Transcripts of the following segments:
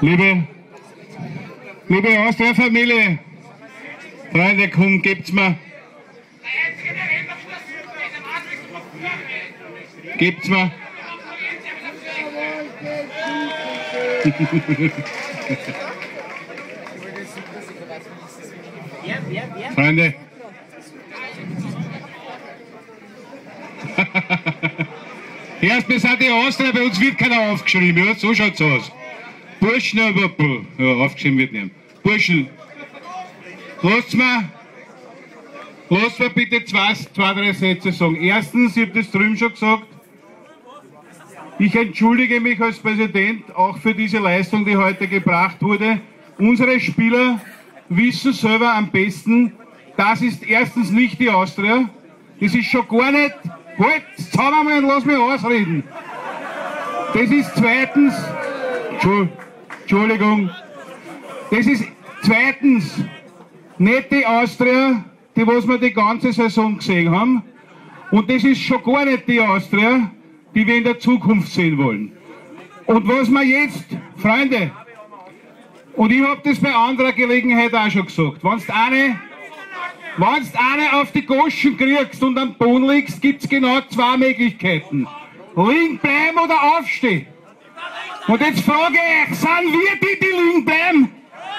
Liebe Austria-Familie, Freunde, komm, gebt's mir. Gebt's mir. Freunde. Erst wir sind die Austria, bei uns wird keiner aufgeschrieben, ja, so schaut's aus. Burschen, ja, aufgeschrieben wird nicht. Burschen, lasst mir bitte zwei, drei Sätze sagen. Erstens, ich habe das drüben schon gesagt, ich entschuldige mich als Präsident auch für diese Leistung, die heute gebracht wurde. Unsere Spieler wissen selber am besten, das ist erstens nicht die Austria, das ist schon gar nicht, halt, zusammen einmal und lass mich ausreden. Das ist zweitens, Entschuldigung, das ist zweitens nicht die Austria, die was wir die ganze Saison gesehen haben. Und das ist schon gar nicht die Austria, die wir in der Zukunft sehen wollen. Und was wir jetzt, Freunde, und ich habe das bei anderer Gelegenheit auch schon gesagt, wenn du eine auf die Goschen kriegst und am Boden liegst, gibt es genau zwei Möglichkeiten. Liegen bleiben oder aufstehen. Und jetzt frage ich euch, sind wir die liegen bleiben?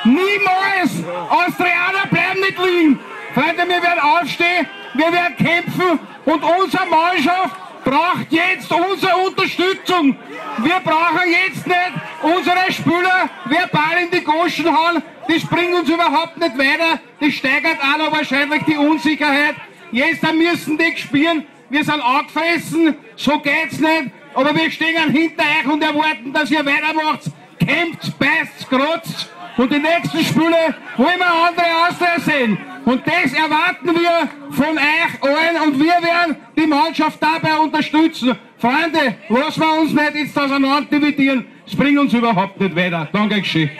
Niemals! Austrianer bleiben nicht liegen! Freunde, wir werden aufstehen, wir werden kämpfen und unsere Mannschaft braucht jetzt unsere Unterstützung. Wir brauchen jetzt nicht unsere Spieler verbal in die Goschen hauen. Das bringt uns überhaupt nicht weiter. Das steigert auch noch wahrscheinlich die Unsicherheit. Jetzt müssen die spielen. Wir sind angefressen, so geht's nicht. Aber wir stehen hinter euch und erwarten, dass ihr weitermacht. Kämpft, beißt, kratzt. Und die nächsten Spiele wollen wir andere Austria sehen. Und das erwarten wir von euch allen und wir werden die Mannschaft dabei unterstützen. Freunde, lassen wir uns nicht jetzt auseinander dividieren. Es bringt uns überhaupt nicht weiter. Danke, Geschichte.